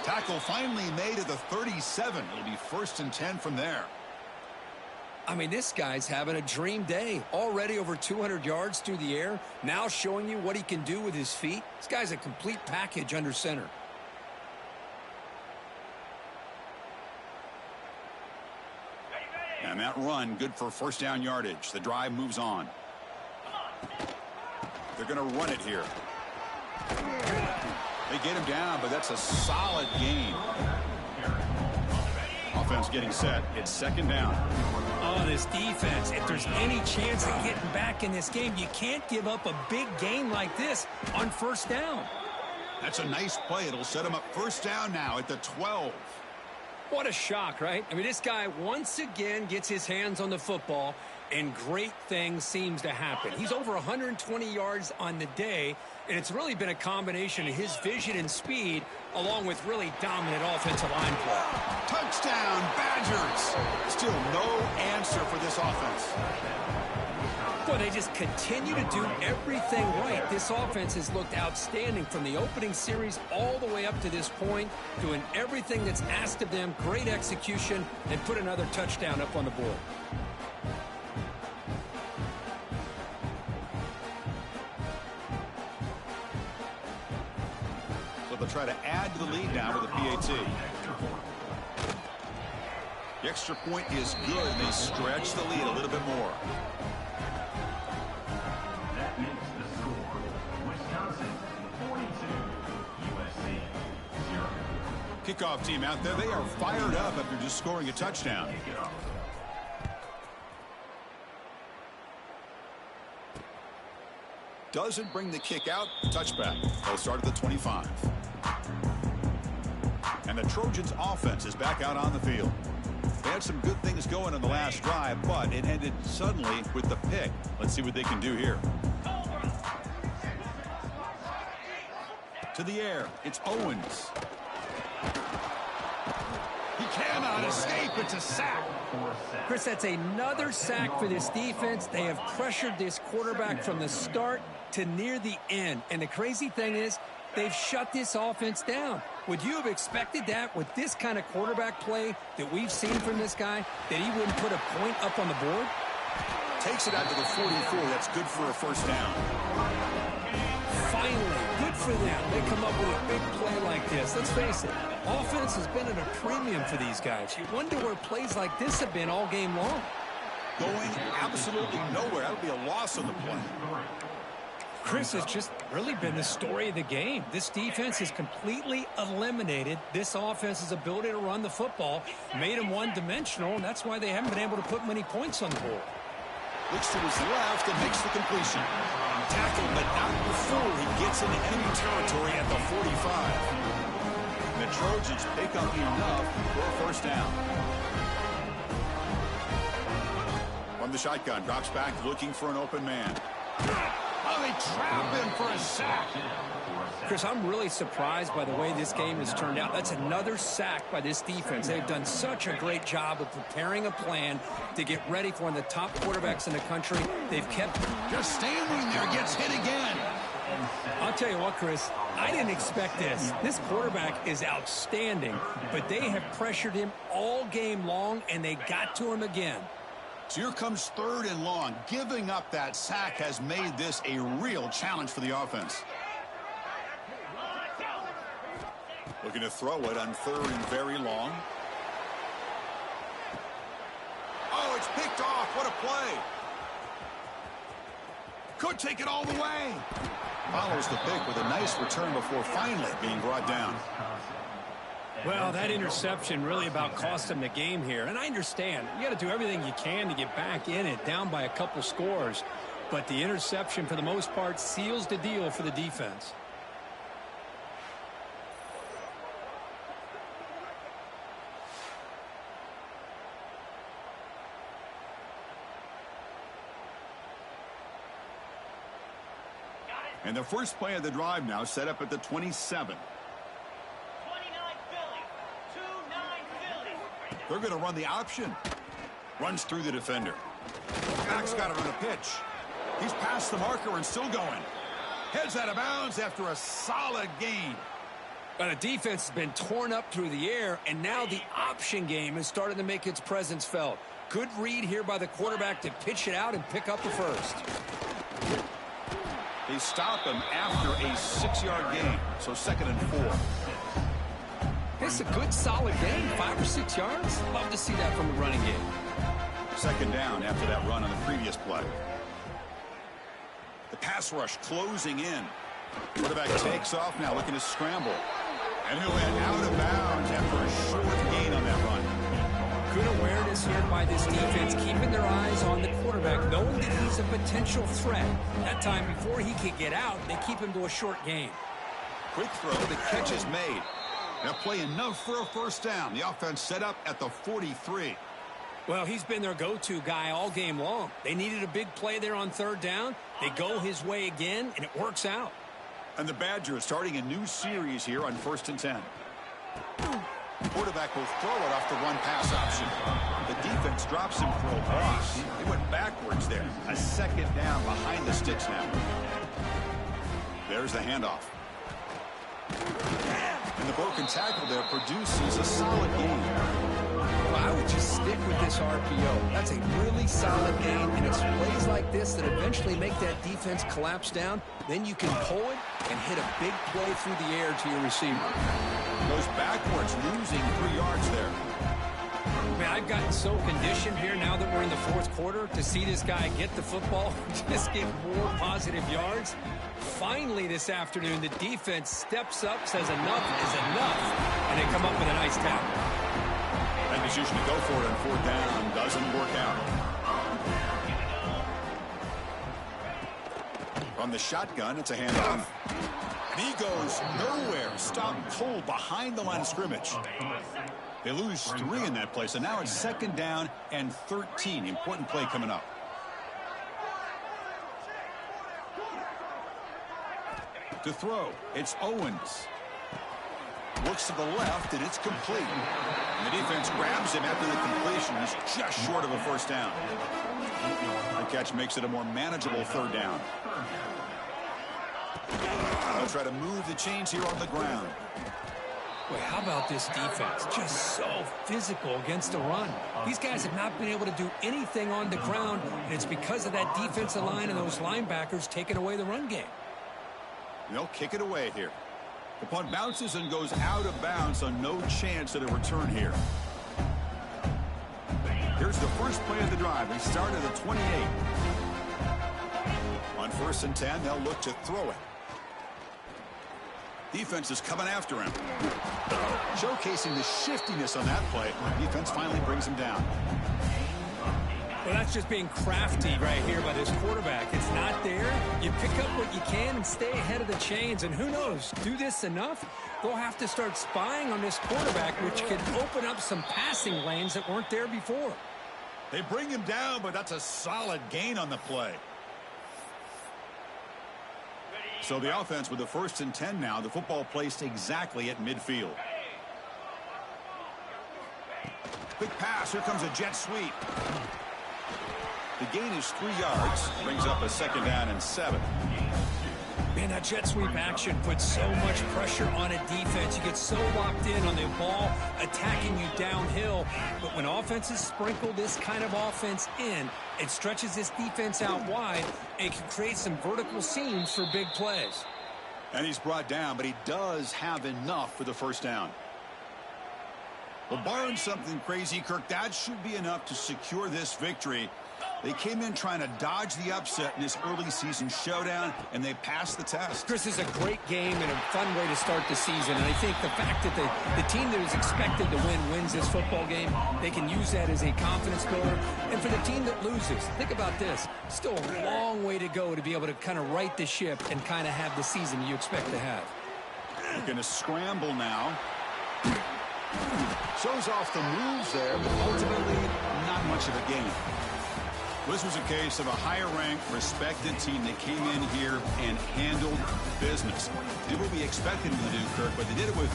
Speaker 1: Tackle finally made at the 37. It'll be 1st and 10 from there.
Speaker 2: I mean, this guy's having a dream day. Already over 200 yards through the air. Now showing you what he can do with his feet. This guy's a complete package under center.
Speaker 1: And that run, good for 1st down yardage. The drive moves on. They're going to run it here. They get him down, but that's a solid gain. Offense getting set. It's 2nd down.
Speaker 2: Oh, this defense, if there's any chance of getting back in this game, you can't give up a big gain like this on 1st down.
Speaker 1: That's a nice play. It'll set him up 1st down now at the 12.
Speaker 2: What a shock, right? I mean, this guy once again gets his hands on the football, and great things seems to happen. He's over 120 yards on the day, and it's really been a combination of his vision and speed, along with really dominant offensive line play.
Speaker 1: Touchdown, Badgers! Still no answer for this offense.
Speaker 2: Boy, they just continue to do everything right. This offense has looked outstanding from the opening series all the way up to this point, doing everything that's asked of them, great execution, and put another touchdown up on the board.
Speaker 1: So they'll try to add to the lead now with a PAT. The extra point is good. They stretch the lead a little bit more. Kickoff team out there. They are fired up after just scoring a touchdown. Doesn't bring the kick out. Touchback. They'll start at the 25. And the Trojans offense is back out on the field. They had some good things going on the last drive, but it ended suddenly with the pick. Let's see what they can do here. To the air. It's Owens. He cannot escape. It's a sack.
Speaker 2: Chris, that's another sack for this defense. They have pressured this quarterback from the start to near the end. And the crazy thing is, they've shut this offense down. Would you have expected that with this kind of quarterback play that we've seen from this guy, that he wouldn't put a point up on the board?
Speaker 1: Takes it out to the 44. That's good for a 1st down.
Speaker 2: Finally, good for them. They come up with a big play like this. Let's face it, offense has been at a premium for these guys. You wonder where plays like this have been all game long.
Speaker 1: going absolutely nowhere. That would be a loss on the play.
Speaker 2: Chris, has just really been the story of the game. This defense has completely eliminated this offense's ability to run the football, made them one-dimensional, and that's why they haven't been able to put many points on the board.
Speaker 1: Looks to his left and makes the completion. Tackled, but not before he gets into enemy territory at the 45. And the Trojans pick up enough for a first down. From the shotgun, drops back looking for an open man.
Speaker 5: Oh, they trap him for a sack.
Speaker 2: Chris, I'm really surprised by the way this game has turned out. That's another sack by this defense. They've done such a great job of preparing a plan to get ready for one of the top quarterbacks in the country. They've kept...
Speaker 5: Just standing there, gets hit again.
Speaker 2: I'll tell you what, Chris, I didn't expect this. This quarterback is outstanding, but they have pressured him all game long, and they got to him again.
Speaker 1: So here comes 3rd and long. Giving up that sack has made this a real challenge for the offense. Looking to throw it on 3rd and very long. Oh, it's picked off. What a play.
Speaker 5: Could take it all the way.
Speaker 1: Follows the pick with a nice return before finally being brought down.
Speaker 2: Well, that interception really about cost them the game here. And I understand. You got to do everything you can to get back in it, down by a couple scores. But the interception, for the most part, seals the deal for the defense.
Speaker 1: And the first play of the drive now set up at the 27. They're going to run the option. Runs through the defender. Back's got it on a pitch. He's past the marker and still going. Heads out of bounds after a solid gain.
Speaker 2: But the defense has been torn up through the air, and now the option game is starting to make its presence felt. Good read here by the quarterback to pitch it out and pick up the first.
Speaker 1: They stop him after a 6-yard gain, so 2nd and 4.
Speaker 2: It's a good, solid gain, 5 or 6 yards. Love to see that from the running game.
Speaker 1: 2nd down after that run on the previous play. The pass rush closing in. Quarterback takes off now, looking to scramble. And he'll end out of bounds after a short gain on that run.
Speaker 2: Good awareness here by this defense, keeping their eyes on the quarterback, knowing that he's a potential threat. That time, before he could get out, they keep him to a short gain.
Speaker 1: Quick throw, the catch is made. Now play enough for a first down. The offense set up at the 43.
Speaker 2: Well, he's been their go-to guy all game long. They needed a big play there on 3rd down. They go his way again, and it works out.
Speaker 1: And the Badgers starting a new series here on 1st and 10. Quarterback will throw it off the run-pass option. The defense drops him for a loss. They went backwards there. A 2nd down behind the sticks now. There's the handoff. And the broken tackle there produces a solid gain.
Speaker 2: Well, I would just stick with this RPO. That's a really solid gain, and it's plays like this that eventually make that defense collapse down. Then you can pull it and hit a big play through the air to your receiver.
Speaker 1: Goes backwards, losing 3 yards there.
Speaker 2: Man, I've gotten so conditioned here now that we're in the 4th quarter to see this guy get the football, just get more positive yards. Finally this afternoon, the defense steps up, says enough is enough, and they come up with a nice tackle.
Speaker 1: That decision to go for it on 4th down doesn't work out. From the shotgun, it's a handoff. And he goes nowhere. Stopped cold behind the line of scrimmage. They lose 3 in that play, so now it's 2nd down and 13. Important play coming up. To throw, it's Owens. Looks to the left, and it's complete. And the defense grabs him after the completion. He's just short of a first down. The catch makes it a more manageable 3rd down. They'll try to move the chains here on the ground.
Speaker 2: Boy, how about this defense? Just so physical against the run. These guys have not been able to do anything on the ground, and it's because of that defensive line and those linebackers taking away the run game.
Speaker 1: They'll kick it away here. The punt bounces and goes out of bounds, so no chance at a return here. Here's Here's the first play of the drive. They start at the 28. On 1st and 10, they'll look to throw it. Defense is coming after him. Showcasing the shiftiness on that play. Defense finally brings him down.
Speaker 2: Well, that's just being crafty right here by this quarterback. It's not there. You pick up what you can and stay ahead of the chains. And who knows, do this enough, they'll have to start spying on this quarterback, which could open up some passing lanes that weren't there before.
Speaker 1: They bring him down, but that's a solid gain on the play. So the offense with the 1st and 10 now. The football placed exactly at midfield. Quick pass. Here comes a jet sweep. The gain is 3 yards. Brings up a 2nd down and 7.
Speaker 2: Man, that jet sweep action puts so much pressure on a defense. You get so locked in on the ball attacking you downhill. But when offenses sprinkle this kind of offense in, it stretches this defense out wide. It can create some vertical seams for big plays.
Speaker 1: And he's brought down, but he does have enough for the 1st down. Well, barring something crazy, Kirk, that should be enough to secure this victory. They came in trying to dodge the upset in this early season showdown, and they passed the test.
Speaker 2: Chris, is a great game and a fun way to start the season. And I think the fact that the team that is expected to win wins this football game, they can use that as a confidence builder. And for the team that loses, think about this. Still a long way to go to be able to kind of right the ship and kind of have the season you expect to have.
Speaker 1: They're going to scramble now. Shows off the moves there, but ultimately not much of a gain. This was a case of a higher-ranked, respected team that came in here and handled business. Did what we expected them to do, Kirk, but they did it with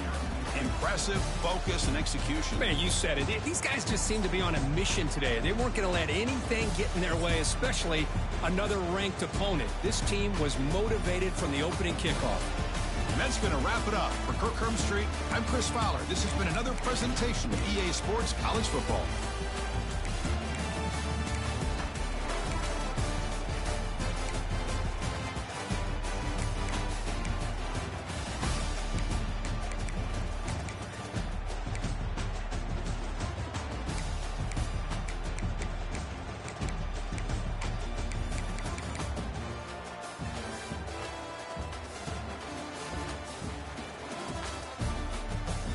Speaker 1: impressive focus and execution.
Speaker 2: Man, you said it. These guys just seem to be on a mission today. They weren't going to let anything get in their way, especially another ranked opponent. This team was motivated from the opening kickoff.
Speaker 1: And that's going to wrap it up. For Kirk Hermstreet, I'm Chris Fowler. This has been another presentation of EA Sports College Football.